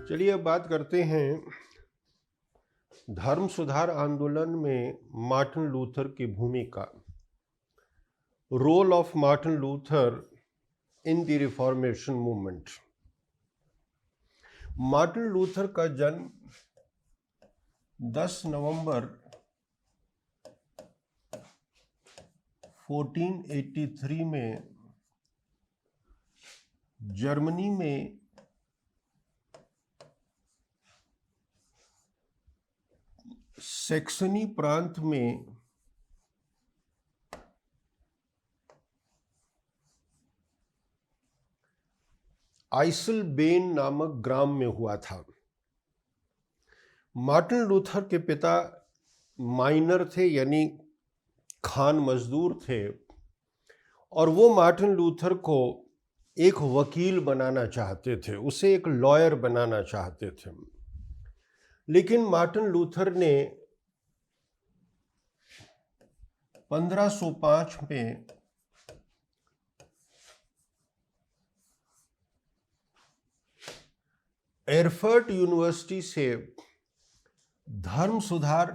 चलिए अब बात करते हैं धर्म सुधार आंदोलन में मार्टिन लूथर की भूमिका। Role of Martin Luther in the reformation movement. मार्टिन लूथर का जन्म 10 नवंबर 1483 में जर्मनी में सैक्सनी प्रांत में आइसलबेन नामक ग्राम में हुआ था। मार्टिन लूथर के पिता माइनर थे, यानी खान मजदूर थे, और वो मार्टिन लूथर को एक वकील बनाना चाहते थे, उसे एक लॉयर बनाना चाहते थे। लेकिन मार्टिन लूथर ने 1505 में एरफर्ट यूनिवर्सिटी से धर्म सुधार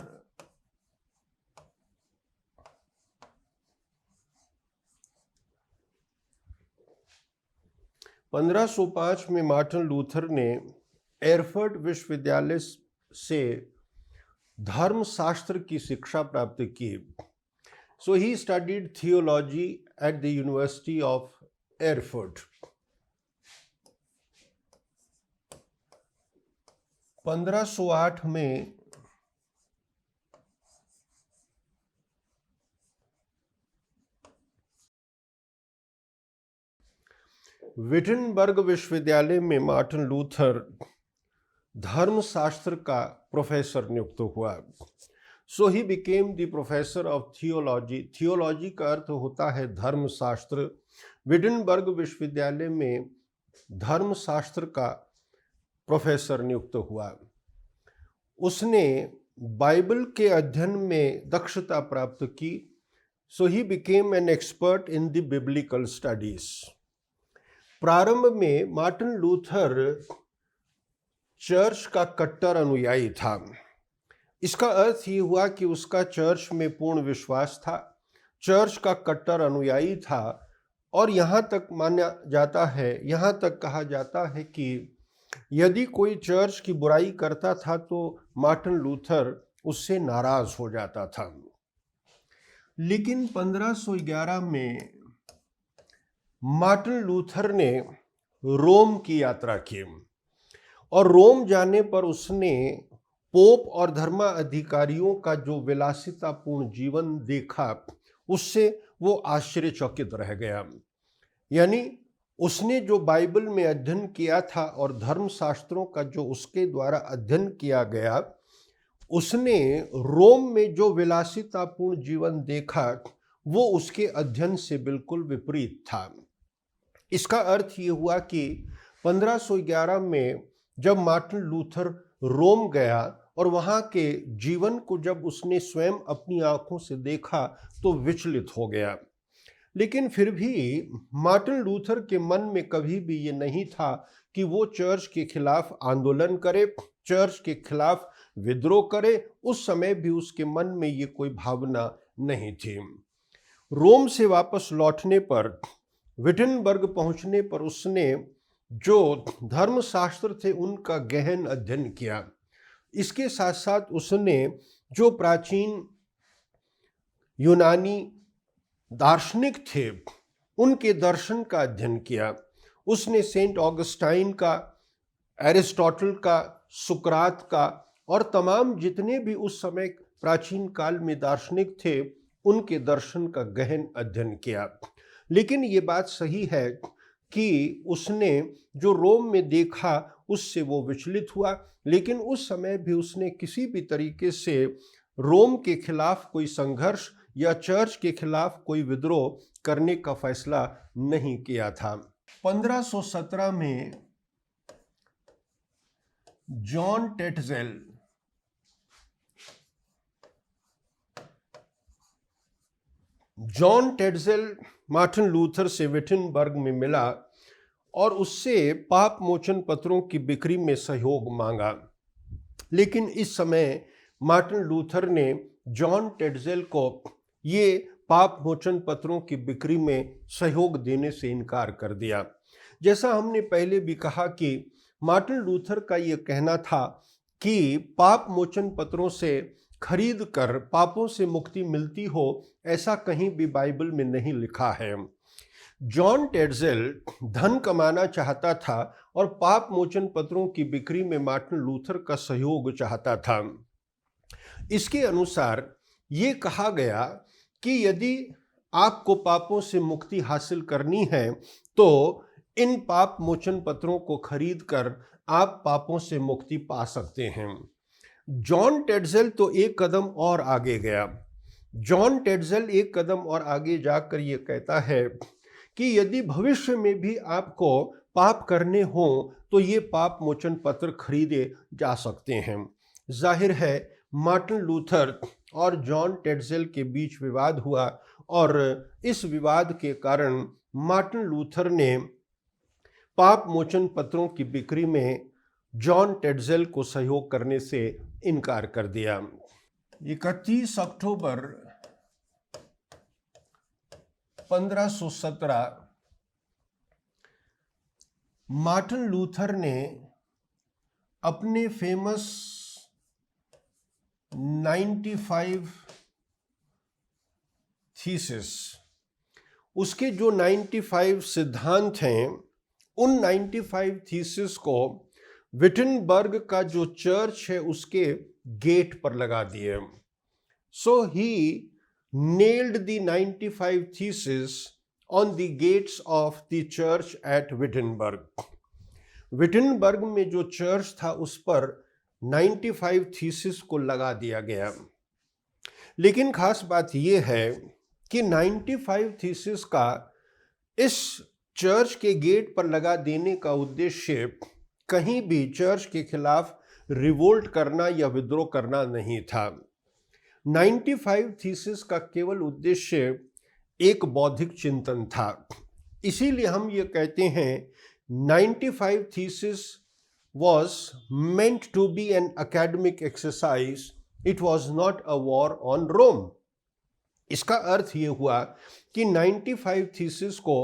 मार्टिन लूथर ने एरफर्ट विश्वविद्यालय से धर्म शास्त्र की शिक्षा प्राप्त की। So he studied theology at the university of Erfurt. 1508 में विटनबर्ग विश्वविद्यालय में मार्टिन लूथर धर्मशास्त्र का प्रोफेसर नियुक्त हुआ। So he became the professor of theology. Theology का अर्थ होता है धर्मशास्त्र। विटनबर्ग विश्वविद्यालय में धर्मशास्त्र का प्रोफेसर नियुक्त हुआ। उसने बाइबल के अध्ययन में दक्षता प्राप्त की। So he became an expert in the biblical studies. प्रारंभ में मार्टिन लूथर चर्च का कट्टर अनुयायी था। इसका अर्थ ये हुआ कि उसका चर्च में पूर्ण विश्वास था, चर्च का कट्टर अनुयायी था, और यहाँ तक माना जाता है, यहाँ तक कहा जाता है कि यदि कोई चर्च की बुराई करता था तो मार्टिन लूथर उससे नाराज हो जाता था। लेकिन 1511 में मार्टिन लूथर ने रोम की यात्रा की, और रोम जाने पर उसने पोप और धर्माधिकारियों का जो विलासितापूर्ण जीवन देखा, उससे वो आश्चर्यचकित रह गया। यानी उसने जो बाइबल में अध्ययन किया था और धर्मशास्त्रों का जो उसके द्वारा अध्ययन किया गया, उसने रोम में जो विलासितापूर्ण जीवन देखा वो उसके अध्ययन से बिल्कुल विपरीत था। इसका अर्थ ये हुआ कि 1511 में जब मार्टिन लूथर रोम गया और वहाँ के जीवन को जब उसने स्वयं अपनी आंखों से देखा तो विचलित हो गया। लेकिन फिर भी मार्टिन लूथर के मन में कभी भी ये नहीं था कि वो चर्च के खिलाफ आंदोलन करे, चर्च के खिलाफ विद्रोह करे। उस समय भी उसके मन में ये कोई भावना नहीं थी। रोम से वापस लौटने पर, विटनबर्ग पहुंचने पर उसने जो धर्मशास्त्र थे उनका गहन अध्ययन किया। इसके साथ साथ उसने जो प्राचीन यूनानी दार्शनिक थे उनके दर्शन का अध्ययन किया। उसने सेंट ऑगस्टाइन का, एरिस्टोटल का, सुकरात का और तमाम जितने भी उस समय प्राचीन काल में दार्शनिक थे उनके दर्शन का गहन अध्ययन किया। लेकिन ये बात सही है कि उसने जो रोम में देखा उससे वो विचलित हुआ, लेकिन उस समय भी उसने किसी भी तरीके से रोम के खिलाफ कोई संघर्ष या चर्च के खिलाफ कोई विद्रोह करने का फैसला नहीं किया था। 1517 में जॉन टेटजेल मार्टिन लूथर से विटनबर्ग में मिला और उससे पाप मोचन पत्रों की बिक्री में सहयोग मांगा। लेकिन इस समय मार्टिन लूथर ने जॉन टेडजेल को ये पाप मोचन पत्रों की बिक्री में सहयोग देने से इनकार कर दिया। जैसा हमने पहले भी कहा कि मार्टिन लूथर का ये कहना था कि पाप मोचन पत्रों से खरीद कर पापों से मुक्ति मिलती हो, ऐसा कहीं भी बाइबल में नहीं लिखा है। जॉन टेडजेल धन कमाना चाहता था और पाप मोचन पत्रों की बिक्री में मार्टिन लूथर का सहयोग चाहता था। इसके अनुसार ये कहा गया कि यदि आपको पापों से मुक्ति हासिल करनी है तो इन पाप मोचन पत्रों को खरीद कर आप पापों से मुक्ति पा सकते हैं। जॉन टेडजेल तो एक कदम और आगे गया। जॉन टेडजेल एक कदम और आगे जाकर ये कहता है कि यदि भविष्य में भी आपको पाप करने हो तो ये पाप मोचन पत्र खरीदे जा सकते हैं। जाहिर है मार्टिन लूथर और जॉन टेडजेल के बीच विवाद हुआ और इस विवाद के कारण मार्टिन लूथर ने पाप मोचन पत्रों की बिक्री में जॉन टेडजेल को सहयोग करने से इनकार कर दिया। 31 अक्टूबर 1517 मार्टिन लूथर ने अपने फेमस 95 थीसिस, उसके जो 95 सिद्धांत हैं, उन 95 थीसिस को विटनबर्ग का जो चर्च है उसके गेट पर लगा दिए। So he nailed the 95 thesis on the gates of the church at Wittenberg. Wittenberg में जो चर्च था उस पर 95 थीसिस को लगा दिया गया। लेकिन खास बात यह है कि 95 थीसिस का इस चर्च के गेट पर लगा देने का उद्देश्य कहीं भी चर्च के खिलाफ रिवोल्ट करना या विद्रोह करना नहीं था। 95 थीसिस का केवल उद्देश्य एक बौद्धिक चिंतन था। इसीलिए हम ये कहते हैं 95 thesis was meant to be an academic exercise. It was not a war on Rome. इसका अर्थ ये हुआ कि 95 थीसिस को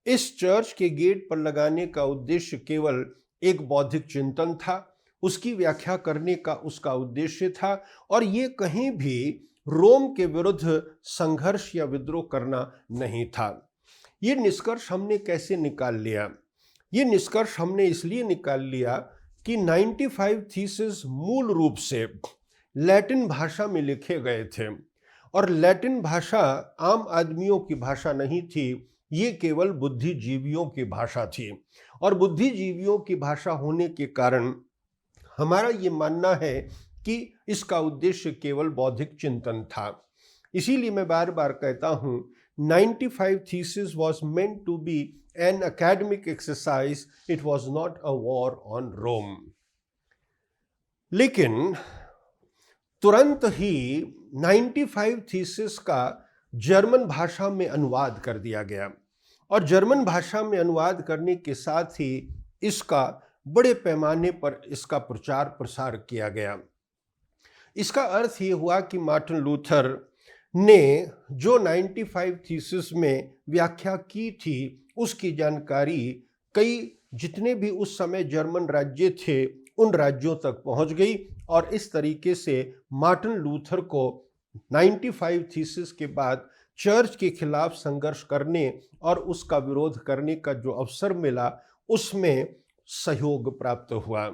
इस चर्च के गेट पर लगाने का उद्देश्य केवल एक बौद्धिक चिंतन था, उसकी व्याख्या करने का उसका उद्देश्य था और ये कहीं भी रोम के विरुद्ध संघर्ष या विद्रोह करना नहीं था। ये निष्कर्ष हमने कैसे निकाल लिया? ये निष्कर्ष हमने इसलिए निकाल लिया कि 95 थीसिस मूल रूप से लैटिन भाषा में लिखे गए थे और लैटिन भाषा आम आदमियों की भाषा नहीं थी, ये केवल बुद्धिजीवियों की भाषा थी और बुद्धिजीवियों की भाषा होने के कारण हमारा ये मानना है कि इसका उद्देश्य केवल बौद्धिक चिंतन था। इसीलिए मैं बार बार कहता हूँ 95 thesis was meant to be an academic exercise. It was not a war on Rome. लेकिन तुरंत ही 95 थीसिस का जर्मन भाषा में अनुवाद कर दिया गया और जर्मन भाषा में अनुवाद करने के साथ ही इसका बड़े पैमाने पर इसका प्रचार प्रसार किया गया। इसका अर्थ ये हुआ कि मार्टिन लूथर ने जो 95 थीसिस में व्याख्या की थी उसकी जानकारी कई जितने भी उस समय जर्मन राज्य थे उन राज्यों तक पहुंच गई और इस तरीके से मार्टिन लूथर को 95 थीसिस के बाद चर्च के खिलाफ संघर्ष करने और उसका विरोध करने का जो अवसर मिला उसमें सहयोग प्राप्त हुआ।